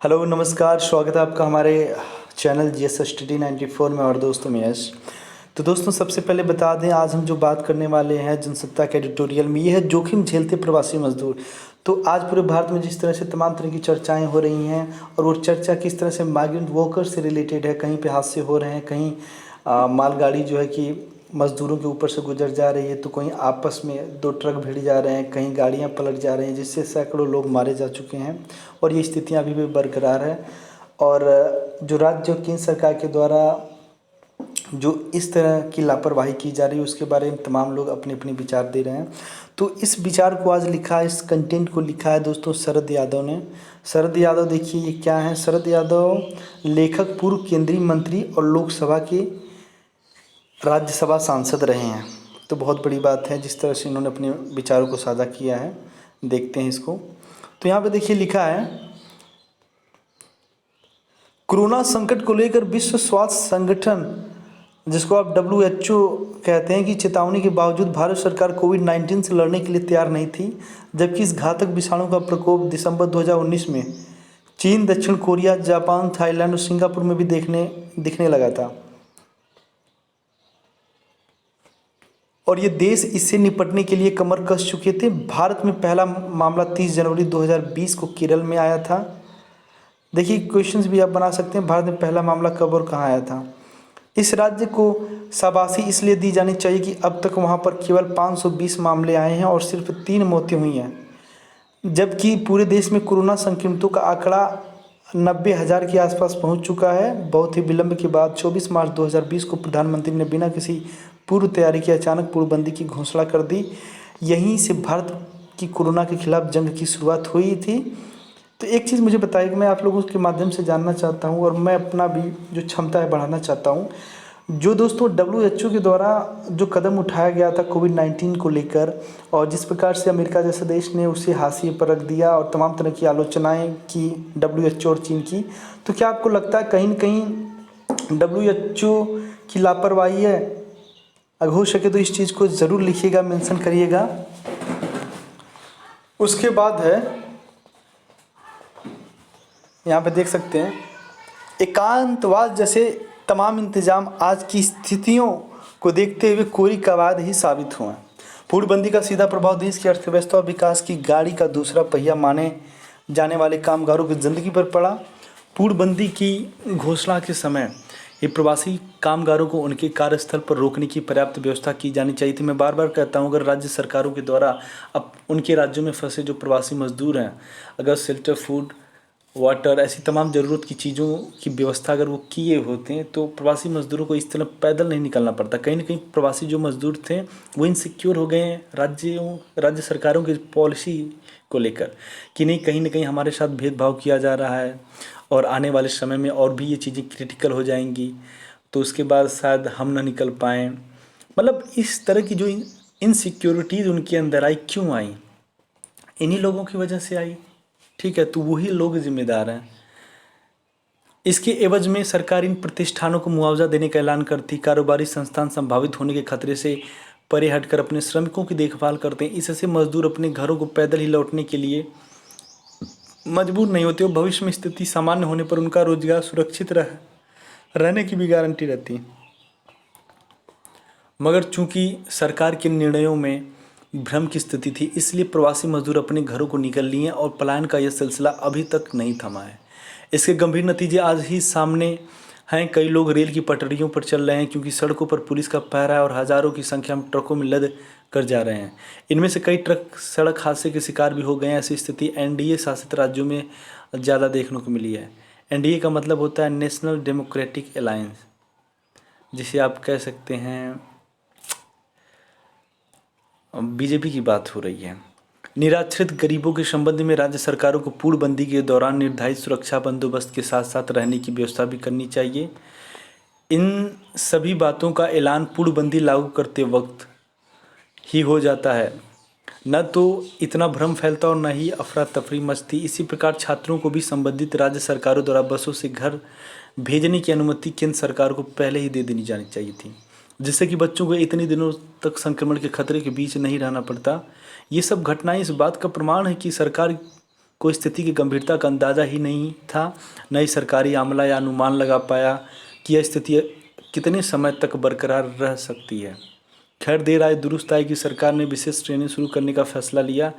Hello नमस्कार, स्वागत है आपका हमारे चैनल जीएस स्टडी 94 में। और दोस्तों मैं यश। तो दोस्तों सबसे पहले बता दें, आज हम जो बात करने वाले हैं जनसत्ता के एडिटोरियल में, ये है जोखिम झेलते प्रवासी मजदूर। तो आज पूरे भारत में जिस तरह से तमाम तरह की चर्चाएं हो रही हैं और वो चर्चा किस तरह से माइग्रेंट वर्कर्स से रिलेटेड है, कहीं पे हादसे हो रहे हैं, कहीं मालगाड़ी जो है कि मज़दूरों के ऊपर से गुजर जा रही है, तो कहीं आपस में दो ट्रक भिड़ जा रहे हैं, कहीं गाड़ियां पलट जा रही हैं, जिससे सैकड़ों लोग मारे जा चुके हैं और ये स्थितियां अभी भी बरकरार है। और जो राज्य और केंद्र सरकार के द्वारा जो इस तरह की लापरवाही की जा रही है उसके बारे में तमाम लोग अपने अपने विचार दे रहे हैं। तो इस विचार को आज लिखा है, इस कंटेंट को लिखा है दोस्तों शरद यादव ने। शरद यादव देखिए ये क्या है। शरद यादव लेखक, पूर्व केंद्रीय मंत्री और लोकसभा के राज्यसभा सांसद रहे हैं। तो बहुत बड़ी बात है जिस तरह से इन्होंने अपने विचारों को साझा किया है। देखते हैं इसको। तो यहाँ पे देखिए लिखा है, कोरोना संकट को लेकर विश्व स्वास्थ्य संगठन, जिसको आप WHO कहते हैं, कि चेतावनी के बावजूद भारत सरकार कोविड-19 से लड़ने के लिए तैयार नहीं थी। जबकि इस घातक विषाणु का प्रकोप दिसंबर 2019 में चीन, दक्षिण कोरिया, जापान, थाईलैंड और सिंगापुर में भी दिखने लगा था। और ये देश इससे निपटने के लिए कमर कस चुके थे। भारत में पहला मामला 30 जनवरी 2020 को केरल में आया था। देखिए क्वेश्चंस भी आप बना सकते हैं, भारत में पहला मामला कब और कहाँ आया था। इस राज्य को शाबाशी इसलिए दी जानी चाहिए कि अब तक वहाँ पर केवल 520 मामले आए हैं और सिर्फ 3 मौतें हुई हैं, जबकि पूरे देश में कोरोना संक्रमितों का आंकड़ा 90,000 के आसपास पहुंच चुका है। बहुत ही विलंब के बाद 24 मार्च 2020 को प्रधानमंत्री ने बिना किसी पूर्व तैयारी के अचानक पूर्णबंदी की घोषणा कर दी। यहीं से भारत की कोरोना के खिलाफ जंग की शुरुआत हुई थी। तो एक चीज़ मुझे बताइए कि मैं आप लोगों के माध्यम से जानना चाहता हूँ और मैं अपना भी जो क्षमता है बढ़ाना चाहता हूँ। जो दोस्तों WHO के द्वारा जो कदम उठाया गया था कोविड-19 को लेकर, और जिस प्रकार से अमेरिका जैसे देश ने उसे हाशिए पर रख दिया और तमाम तरह की आलोचनाएं की WHO और चीन की, तो क्या आपको लगता है कहीं न कहीं WHO की लापरवाही है? अगर हो सके तो इस चीज़ को ज़रूर लिखिएगा, मेंशन करिएगा। उसके बाद है, यहाँ पे देख सकते हैं, एकांतवास जैसे तमाम इंतजाम आज की स्थितियों को देखते हुए कोरी कवायद ही साबित हुए। पूर्णबंदी का सीधा प्रभाव देश की अर्थव्यवस्था और विकास की गाड़ी का दूसरा पहिया माने जाने वाले कामगारों की ज़िंदगी पर पड़ा। पूर्णबंदी की घोषणा के समय ये प्रवासी कामगारों को उनके कार्यस्थल पर रोकने की पर्याप्त व्यवस्था की जानी चाहिए थी। मैं बार बार कहता हूँ, अगर राज्य सरकारों के द्वारा अब उनके राज्यों में फंसे जो प्रवासी मजदूर हैं, अगर शेल्टर, फूड, वाटर, ऐसी तमाम ज़रूरत की चीज़ों की व्यवस्था अगर वो किए होते हैं तो प्रवासी मज़दूरों को इस तरह पैदल नहीं निकलना पड़ता। कहीं ना कहीं प्रवासी जो मज़दूर थे वो इनसिक्योर हो गए हैं राज्य सरकारों की पॉलिसी को लेकर, कि नहीं कहीं ना कहीं हमारे साथ भेदभाव किया जा रहा है और आने वाले समय में और भी ये चीज़ें क्रिटिकल हो जाएंगी, तो उसके बाद शायद हम ना निकल पाएँ। मतलब इस तरह की जो इनसिक्योरिटीज़ उनके अंदर आई, क्यों आई? इन्हीं लोगों की वजह से आई। ठीक है, तो वही लोग जिम्मेदार हैं। इसके एवज में सरकार इन प्रतिष्ठानों को मुआवजा देने का ऐलान करती। कारोबारी संस्थान संभावित होने के खतरे से परे हटकर अपने श्रमिकों की देखभाल करते हैं। इससे मजदूर अपने घरों को पैदल ही लौटने के लिए मजबूर नहीं होते और भविष्य में स्थिति सामान्य होने पर उनका रोजगार सुरक्षित रहने की भी गारंटी रहती है। मगर चूंकि सरकार के निर्णयों में भ्रम की स्थिति थी, इसलिए प्रवासी मजदूर अपने घरों को निकल लिए और पलायन का यह सिलसिला अभी तक नहीं थमा है। इसके गंभीर नतीजे आज ही सामने हैं। कई लोग रेल की पटरियों पर चल रहे हैं क्योंकि सड़कों पर पुलिस का पहरा है और हज़ारों की संख्या में ट्रकों में लद कर जा रहे हैं। इनमें से कई ट्रक सड़क हादसे के शिकार भी हो गए हैं। ऐसी स्थिति NDA शासित राज्यों में ज़्यादा देखने को मिली है। NDA का मतलब होता है नेशनल डेमोक्रेटिक अलायंस, जिसे आप कह सकते हैं BJP की बात हो रही है। निराश्रित गरीबों के संबंध में राज्य सरकारों को पूर्णबंदी के दौरान निर्धारित सुरक्षा बंदोबस्त के साथ साथ रहने की व्यवस्था भी करनी चाहिए। इन सभी बातों का ऐलान पूर्णबंदी लागू करते वक्त ही हो जाता है, न तो इतना भ्रम फैलता और न ही अफरा तफरी मचती। इसी प्रकार छात्रों को भी संबंधित राज्य सरकारों द्वारा बसों से घर भेजने की अनुमति केंद्र सरकार को पहले ही दे देनी जानी चाहिए थी, जिससे कि बच्चों को इतने दिनों तक संक्रमण के खतरे के बीच नहीं रहना पड़ता। ये सब घटनाएं इस बात का प्रमाण है कि सरकार को स्थिति की गंभीरता का अंदाज़ा ही नहीं था। नई सरकारी आमला या अनुमान लगा पाया कि यह स्थिति कितने समय तक बरकरार रह सकती है। खैर देर आए दुरुस्त आए कि सरकार ने विशेष ट्रेनें शुरू करने का फैसला लिया,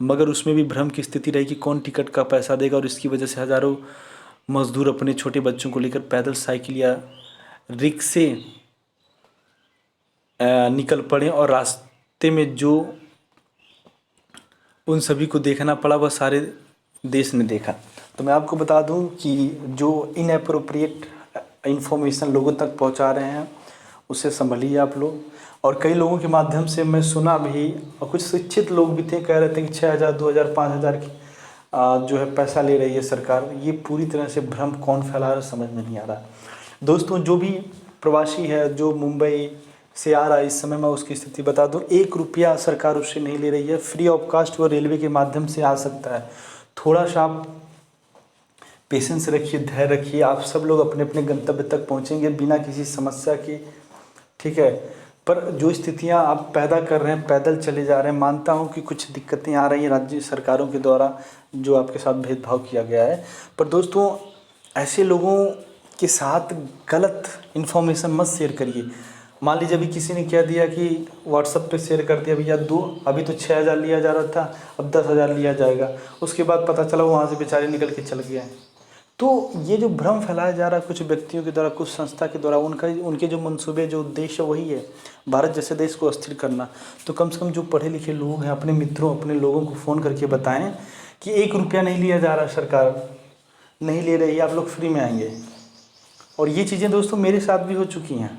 मगर उसमें भी भ्रम की स्थिति रही कि कौन टिकट का पैसा देगा, और इसकी वजह से हज़ारों मजदूर अपने छोटे बच्चों को लेकर पैदल, साइकिल या रिक्शे निकल पड़े, और रास्ते में जो उन सभी को देखना पड़ा वह सारे देश ने देखा। तो मैं आपको बता दूं कि जो इनएप्रोप्रिएट इन्फॉर्मेशन लोगों तक पहुंचा रहे हैं उससे संभलिए आप लोग। और कई लोगों के माध्यम से मैं सुना भी, और कुछ शिक्षित लोग भी थे, कह रहे थे कि 6,000 2,000 5,000 की जो है पैसा ले रही है सरकार। ये पूरी तरह से भ्रम कौन फैला रहा है समझ में नहीं आ रहा। दोस्तों जो भी प्रवासी है जो मुंबई से आ रहा है इस समय, मैं उसकी स्थिति बता दूं, 1 रुपया सरकार उससे नहीं ले रही है, फ्री ऑफ कास्ट वो रेलवे के माध्यम से आ सकता है। थोड़ा सा आप पेशेंस रखिए, धैर्य रखिए, आप सब लोग अपने अपने गंतव्य तक पहुंचेंगे बिना किसी समस्या के, ठीक है। पर जो स्थितियां आप पैदा कर रहे हैं, पैदल चले जा रहे हैं, मानता हूं कि कुछ दिक्कतें आ रही हैं राज्य सरकारों के द्वारा जो आपके साथ भेदभाव किया गया है, पर दोस्तों ऐसे लोगों के साथ गलत इन्फॉर्मेशन मत शेयर करिए। मान लीजिए अभी किसी ने कह दिया कि व्हाट्सएप पे शेयर कर दिया भैया अभी तो 6,000 लिया जा रहा था, अब 10,000 लिया जाएगा, उसके बाद पता चला वहाँ से बेचारे निकल के चल गए हैं। तो ये जो भ्रम फैलाया जा रहा है कुछ व्यक्तियों के द्वारा, कुछ संस्था के द्वारा, उनके जो मंसूबे, जो उद्देश्य वही है भारत जैसे देश को अस्थिर करना। तो कम से कम जो पढ़े लिखे लोग हैं अपने मित्रों, अपने लोगों को फ़ोन करके बताएं कि 1 रुपया नहीं लिया जा रहा, सरकार नहीं ले रही, आप लोग फ्री में आएंगे। और ये चीज़ें दोस्तों मेरे साथ भी हो चुकी हैं।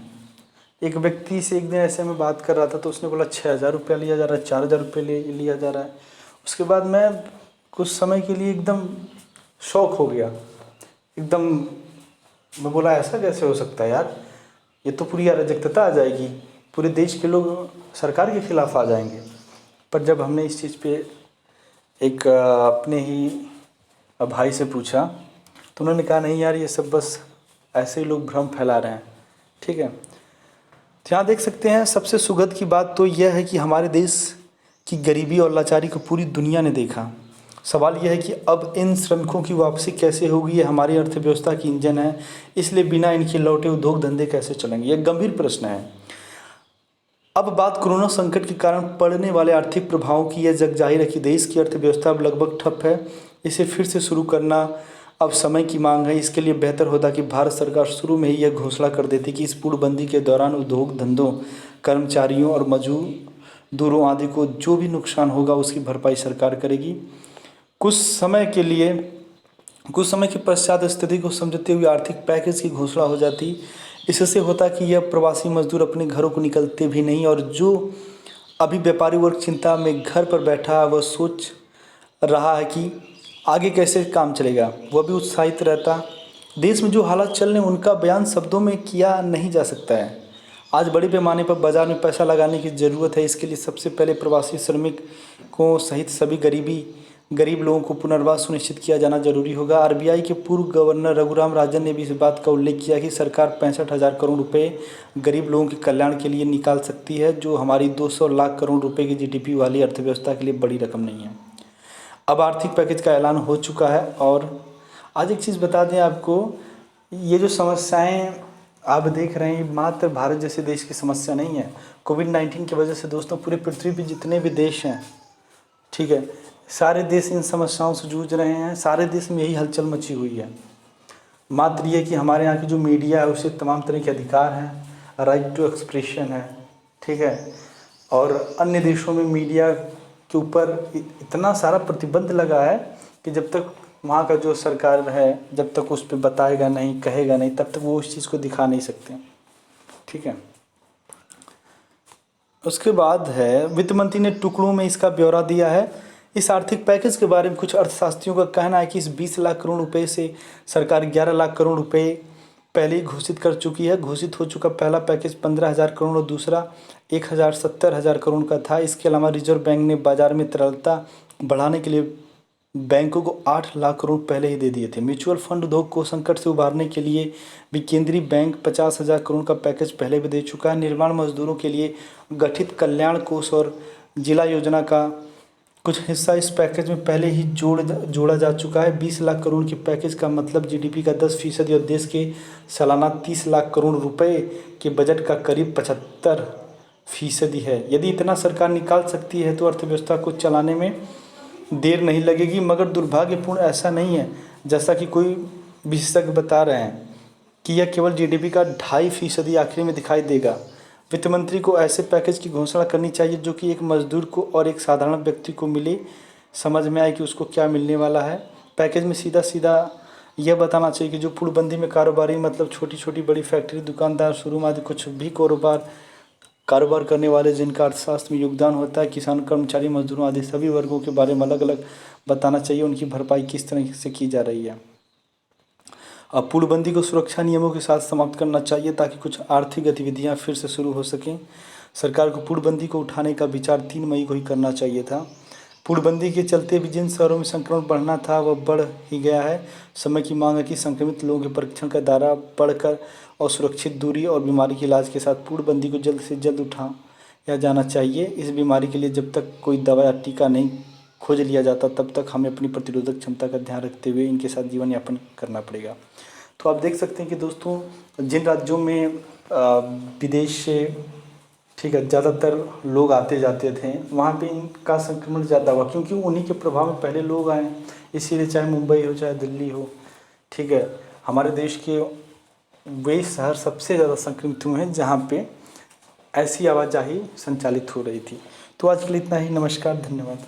एक व्यक्ति से एक दिन ऐसे में बात कर रहा था तो उसने बोला 6,000 रुपया लिया जा रहा है, 4,000 रुपये लिया जा रहा है। उसके बाद मैं कुछ समय के लिए एकदम शॉक हो गया, एकदम मैं बोला ऐसा कैसे हो सकता है यार, ये तो पूरी अराजकता आ जाएगी, पूरे देश के लोग सरकार के खिलाफ आ जाएंगे। पर जब हमने इस चीज़ पे एक अपने ही भाई से पूछा तो उन्होंने कहा नहीं यार ये सब बस ऐसे ही लोग भ्रम फैला रहे हैं, ठीक है। तो यहाँ देख सकते हैं सबसे सुखद की बात तो यह है कि हमारे देश की गरीबी और लाचारी को पूरी दुनिया ने देखा। सवाल यह है कि अब इन श्रमिकों की वापसी कैसे होगी, ये हमारी अर्थव्यवस्था की इंजन है, इसलिए बिना इनके लौटे उद्योग धंधे कैसे चलेंगे, यह गंभीर प्रश्न है। अब बात कोरोना संकट के कारण पड़ने वाले आर्थिक प्रभावों की, यह जग जाहिर है कि देश की अर्थव्यवस्था अब लगभग ठप है। इसे फिर से शुरू करना अब समय की मांग है। इसके लिए बेहतर होता कि भारत सरकार शुरू में ही यह घोषणा कर देती कि इस पूर्णबंदी के दौरान उद्योग धंधों, कर्मचारियों और मजदूरों आदि को जो भी नुकसान होगा उसकी भरपाई सरकार करेगी। कुछ समय के पश्चात स्थिति को समझते हुए आर्थिक पैकेज की घोषणा हो जाती। इससे होता कि यह प्रवासी मजदूर अपने घरों को निकलते भी नहीं, और जो अभी व्यापारी वर्ग चिंता में घर पर बैठा है वह सोच रहा है कि आगे कैसे काम चलेगा, वह भी उत्साहित रहता। देश में जो हालात चल रहे हैं उनका बयान शब्दों में किया नहीं जा सकता है। आज बड़े पैमाने पर बाज़ार में पैसा लगाने की ज़रूरत है। इसके लिए सबसे पहले प्रवासी श्रमिकों सहित सभी गरीब लोगों को पुनर्वास सुनिश्चित किया जाना जरूरी होगा। आरबीआई के पूर्व गवर्नर रघुराम राजन ने भी इस बात का उल्लेख किया कि सरकार 65,000 करोड़ रुपए गरीब लोगों के कल्याण के लिए निकाल सकती है, जो हमारी 200 लाख करोड़ रुपए की जीडीपी वाली अर्थव्यवस्था के लिए बड़ी रकम नहीं है। अब आर्थिक पैकेज का ऐलान हो चुका है। और आज एक चीज़ बता दें आपको, ये जो समस्याएं आप देख रहे हैं मात्र भारत जैसे देश की समस्या नहीं है। कोविड-19 की वजह से दोस्तों पूरे पृथ्वी पर जितने भी देश हैं, ठीक है, सारे देश इन समस्याओं से जूझ रहे हैं। सारे देश में यही हलचल मची हुई है। मात्र ये कि हमारे यहाँ की जो मीडिया है उसे तमाम तरह के अधिकार हैं, राइट टू एक्सप्रेशन है, ठीक है। और अन्य देशों में मीडिया के ऊपर इतना सारा प्रतिबंध लगा है कि जब तक वहाँ का जो सरकार है जब तक उस पर बताएगा नहीं, कहेगा नहीं, तब तक वो उस चीज़ को दिखा नहीं सकते, ठीक है। उसके बाद है वित्त मंत्री ने टुकड़ों में इसका ब्यौरा दिया है। इस आर्थिक पैकेज के बारे में कुछ अर्थशास्त्रियों का कहना है कि इस 20 लाख करोड़ रुपए से सरकार 11 लाख करोड़ रुपए पहले ही घोषित कर चुकी है। घोषित हो चुका पहला पैकेज 15,000 करोड़ और दूसरा 1,70,000 करोड़ का था। इसके अलावा रिजर्व बैंक ने बाजार में तरलता बढ़ाने के लिए बैंकों को 8 लाख करोड़ पहले ही दे दिए थे। म्यूचुअल फंड उद्योग को संकट से उबारने के लिए भी केंद्रीय बैंक 50,000 करोड़ का पैकेज पहले भी दे चुका है। निर्माण मजदूरों के लिए गठित कल्याण कोष और जिला योजना का कुछ हिस्सा इस पैकेज में पहले ही जोड़ा जा चुका है। 20 लाख करोड़ के पैकेज का मतलब जीडीपी का 10% और देश के सालाना 30 लाख करोड़ रुपए के बजट का करीब 75% है। यदि इतना सरकार निकाल सकती है तो अर्थव्यवस्था को चलाने में देर नहीं लगेगी, मगर दुर्भाग्यपूर्ण ऐसा नहीं है जैसा कि कोई विशेषज्ञ बता रहे हैं कि यह केवल जीडीपी का 2.5% आखिरी में दिखाई देगा। वित्त मंत्री को ऐसे पैकेज की घोषणा करनी चाहिए जो कि एक मजदूर को और एक साधारण व्यक्ति को मिले, समझ में आए कि उसको क्या मिलने वाला है। पैकेज में सीधा सीधा यह बताना चाहिए कि जो पूर्णबंदी में कारोबारी मतलब छोटी छोटी बड़ी फैक्ट्री, दुकानदार, शोरूम आदि कुछ भी कारोबार करने वाले जिनका अर्थशास्त्र में योगदान होता है, किसान, कर्मचारी, मजदूरों आदि सभी वर्गों के बारे में अलग अलग बताना चाहिए, उनकी भरपाई किस तरह से की जा रही है। अब पूर्णबंदी को सुरक्षा नियमों के साथ समाप्त करना चाहिए ताकि कुछ आर्थिक गतिविधियां फिर से शुरू हो सकें। सरकार को पूर्णबंदी को उठाने का विचार 3 मई को ही करना चाहिए था। पूर्णबंदी के चलते भी जिन शहरों में संक्रमण बढ़ना था वह बढ़ ही गया है। समय की मांग है कि संक्रमित लोगों के परीक्षण का दायरा बढ़कर और सुरक्षित दूरी और बीमारी के इलाज के साथ पूर्णबंदी को जल्द से जल्द उठाया जाना चाहिए। इस बीमारी के लिए जब तक कोई दवा या टीका नहीं खोज लिया जाता तब तक हमें अपनी प्रतिरोधक क्षमता का ध्यान रखते हुए इनके साथ जीवन यापन करना पड़ेगा। तो आप देख सकते हैं कि दोस्तों जिन राज्यों में विदेश से ठीक है ज़्यादातर लोग आते जाते थे वहाँ पे इनका संक्रमण ज़्यादा हुआ, क्योंकि उन्हीं के प्रभाव में पहले लोग आए, इसीलिए चाहे मुंबई हो चाहे दिल्ली हो, ठीक है, हमारे देश के वे शहर सबसे ज़्यादा संक्रमित हुए हैं जहाँ पे ऐसी आवाजाही संचालित हो रही थी। तो आज के लिए इतना ही। नमस्कार, धन्यवाद।